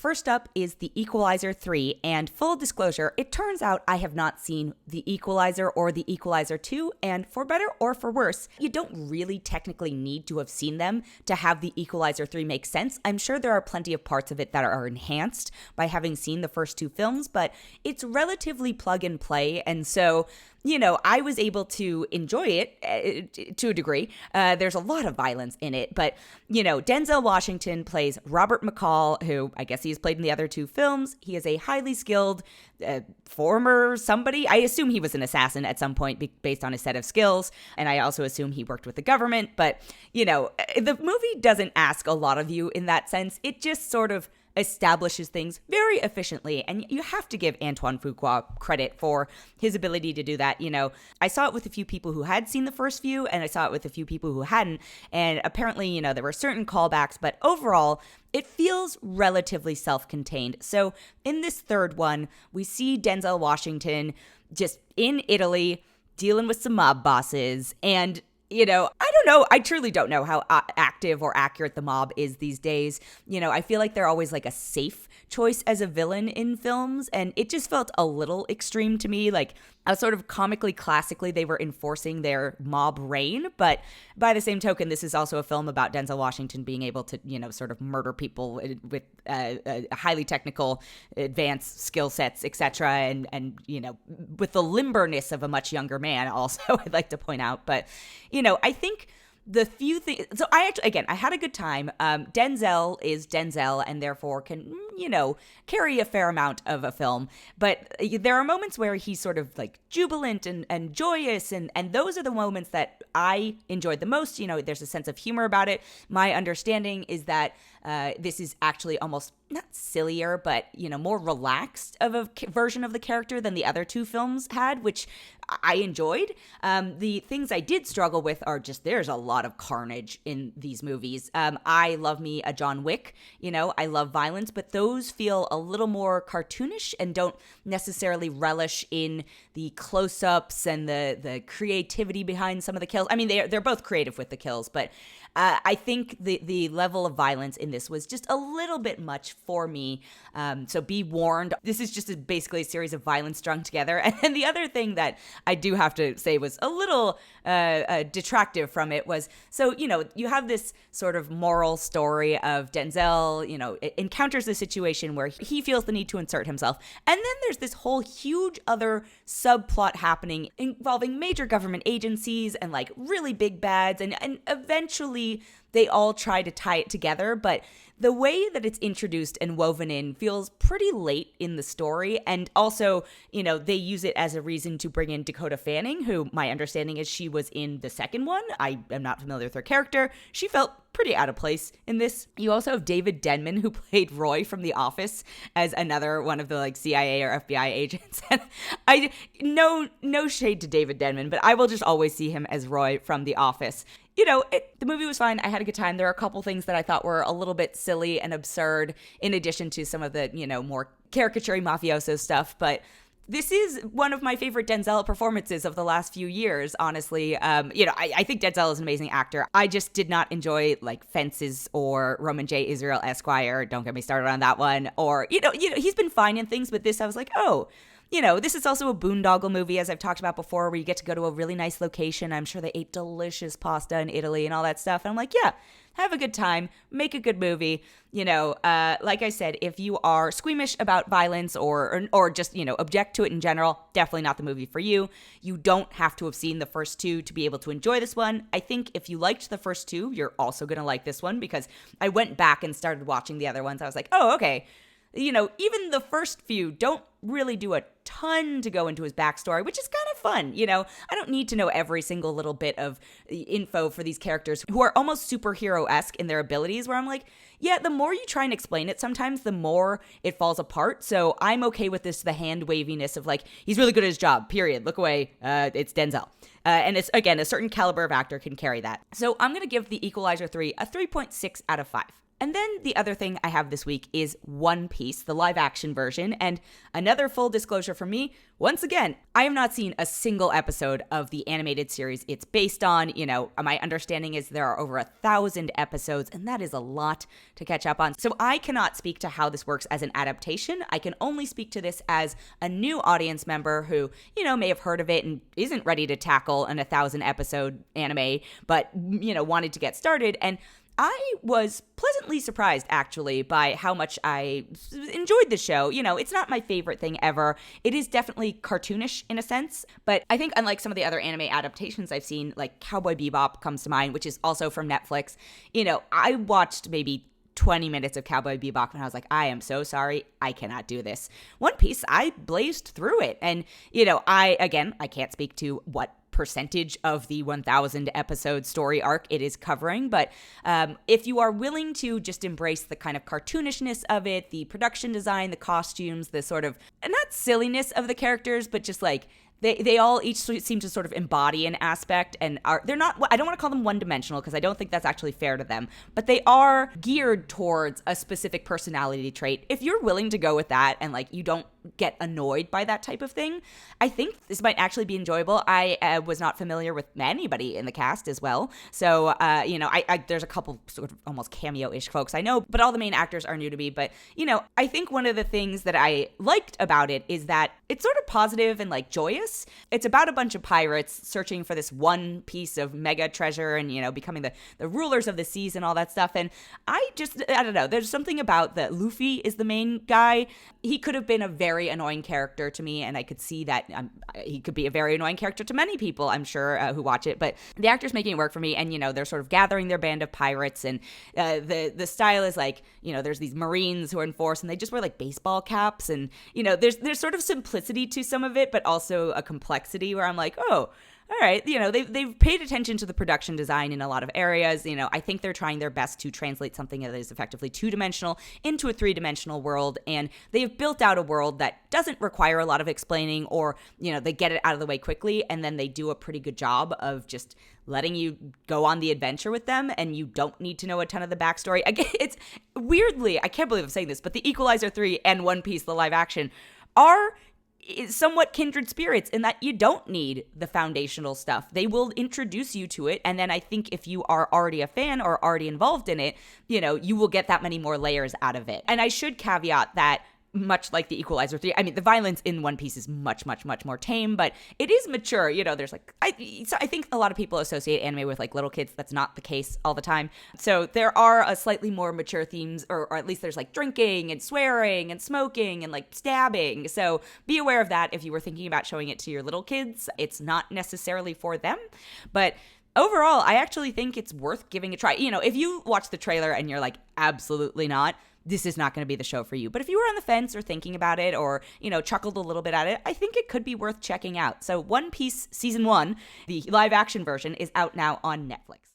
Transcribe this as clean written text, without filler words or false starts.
First up is The Equalizer 3, and full disclosure, it turns out I have not seen The Equalizer or The Equalizer 2, and for better or for worse, you don't really technically need to have seen them to have The Equalizer 3 make sense. I'm sure there are plenty of parts of it that are enhanced by having seen the first two films, but it's relatively plug and play, and so I was able to enjoy it to a degree. There's a lot of violence in it, but, Denzel Washington plays Robert McCall, who I guess he's played in the other two films. He is a highly skilled former somebody. I assume he was an assassin at some point based on his set of skills, and I also assume he worked with the government, but, the movie doesn't ask a lot of you in that sense. It just sort of establishes things very efficiently, and you have to give Antoine Fuqua credit for his ability to do that. I saw it with a few people who had seen the first few, and I saw it with a few people who hadn't, and apparently, there were certain callbacks, but overall, it feels relatively self-contained. So in this third one, we see Denzel Washington just in Italy dealing with some mob bosses, and I don't know. I truly don't know how active or accurate the mob is these days. I feel like they're always like a safe choice as a villain in films, and it just felt a little extreme to me. Like, sort of comically, classically, they were enforcing their mob reign, but by the same token, this is also a film about Denzel Washington being able to, sort of murder people with highly technical, advanced skill sets, etc., and with the limberness of a much younger man. Also, I'd like to point out, but I think the few things, so I had a good time. Denzel is Denzel and therefore can, carry a fair amount of a film. But there are moments where he's sort of like jubilant and joyous. And those are the moments that I enjoyed the most. There's a sense of humor about it. My understanding is that this is actually almost not sillier, but, more relaxed of a version of the character than the other two films had, which I enjoyed. The things I did struggle with are just there's a lot of carnage in these movies. I love me a John Wick, I love violence, but those feel a little more cartoonish and don't necessarily relish in the close-ups and the creativity behind some of the kills. I mean, they're both creative with the kills, but I think the level of violence in this was just a little bit much for me. So be warned. This is just basically a series of violence strung together. And the other thing that I do have to say was a little detractive from it was, so, you have this sort of moral story of Denzel, encounters a situation where he feels the need to insert himself. And then there's this whole huge other subplot happening involving major government agencies and like really big bads. And eventually they all try to tie it together, but the way that it's introduced and woven in feels pretty late in the story. And also, they use it as a reason to bring in Dakota Fanning, who my understanding is she was in the second one. I am not familiar with her character. She felt pretty out of place in this. You also have David Denman, who played Roy from The Office, as another one of the like CIA or FBI agents. And no shade to David Denman, but I will just always see him as Roy from The Office. The movie was fine. I had a good time. There are a couple things that I thought were a little bit silly and absurd, in addition to some of the, more caricature mafioso stuff. But this is one of my favorite Denzel performances of the last few years, honestly. I think Denzel is an amazing actor. I just did not enjoy, like, Fences or Roman J. Israel Esquire. Don't get me started on that one. Or, he's been fine in things, but this I was like, oh, this is also a boondoggle movie, as I've talked about before, where you get to go to a really nice location. I'm sure they ate delicious pasta in Italy and all that stuff. And I'm like, yeah, have a good time, make a good movie. Like I said, if you are squeamish about violence or just, object to it in general, definitely not the movie for you. You don't have to have seen the first two to be able to enjoy this one. I think if you liked the first two, you're also going to like this one, because I went back and started watching the other ones. I was like, oh, okay. Even the first few don't really do a ton to go into his backstory, which is kind of fun. I don't need to know every single little bit of info for these characters who are almost superhero-esque in their abilities, where I'm like, yeah, the more you try and explain it, sometimes the more it falls apart. So I'm okay with this, the hand waviness of like, he's really good at his job, period. Look away. It's Denzel. And it's, again, a certain caliber of actor can carry that. So I'm going to give The Equalizer 3 a 3.6 out of 5. And then the other thing I have this week is One Piece, the live action version. And another full disclosure from me, once again, I have not seen a single episode of the animated series it's based on. My understanding is there are over 1,000 episodes, and that is a lot to catch up on. So I cannot speak to how this works as an adaptation. I can only speak to this as a new audience member who, may have heard of it and isn't ready to tackle an 1,000 episode anime, but, wanted to get started. And I was pleasantly surprised, actually, by how much I enjoyed the show. It's not my favorite thing ever. It is definitely cartoonish in a sense, but I think unlike some of the other anime adaptations I've seen, like Cowboy Bebop comes to mind, which is also from Netflix, I watched maybe 20 minutes of Cowboy Bebop and I was like, I am so sorry, I cannot do this. One Piece, I blazed through it. And, I can't speak to what percentage of the 1,000 episode story arc it is covering, but if you are willing to just embrace the kind of cartoonishness of it, the production design, the costumes, the sort of, not silliness of the characters, but just like, They all each seem to sort of embody an aspect and they're not, I don't want to call them one-dimensional because I don't think that's actually fair to them, but they are geared towards a specific personality trait. If you're willing to go with that and you don't get annoyed by that type of thing, I think this might actually be enjoyable. I was not familiar with anybody in the cast as well. So, there's a couple sort of almost cameo-ish folks I know, but all the main actors are new to me. But, I think one of the things that I liked about it is that it's sort of positive and joyous. It's about a bunch of pirates searching for this one piece of mega treasure and, becoming the rulers of the seas and all that stuff. And I don't know, there's something about that Luffy is the main guy. He could have been a very annoying character to me, and I could see that he could be a very annoying character to many people, I'm sure, who watch it. But the actor's making it work for me, and, they're sort of gathering their band of pirates, and the style is there's these Marines who are in force, and they just wear baseball caps, and, there's sort of simplicity to some of it, but also a complexity where I'm like, oh, all right, they've paid attention to the production design in a lot of areas. I think they're trying their best to translate something that is effectively two-dimensional into a three-dimensional world, and they've built out a world that doesn't require a lot of explaining, or, they get it out of the way quickly, and then they do a pretty good job of just letting you go on the adventure with them, and you don't need to know a ton of the backstory. Again, it's weirdly, I can't believe I'm saying this, but the Equalizer 3 and One Piece, the live action, are somewhat kindred spirits in that you don't need the foundational stuff. They will introduce you to it, and then I think if you are already a fan or already involved in it, you will get that many more layers out of it. And I should caveat that, much like the Equalizer 3, I mean, the violence in One Piece is much, much, much more tame, but it is mature. There's I think a lot of people associate anime with little kids. That's not the case all the time. So there are a slightly more mature themes, or at least there's drinking and swearing and smoking and stabbing. So be aware of that if you were thinking about showing it to your little kids. It's not necessarily for them, but overall, I actually think it's worth giving a try. If you watch the trailer and you're absolutely not, this is not going to be the show for you. But if you were on the fence or thinking about it or, chuckled a little bit at it, I think it could be worth checking out. So One Piece Season 1, the live action version, is out now on Netflix.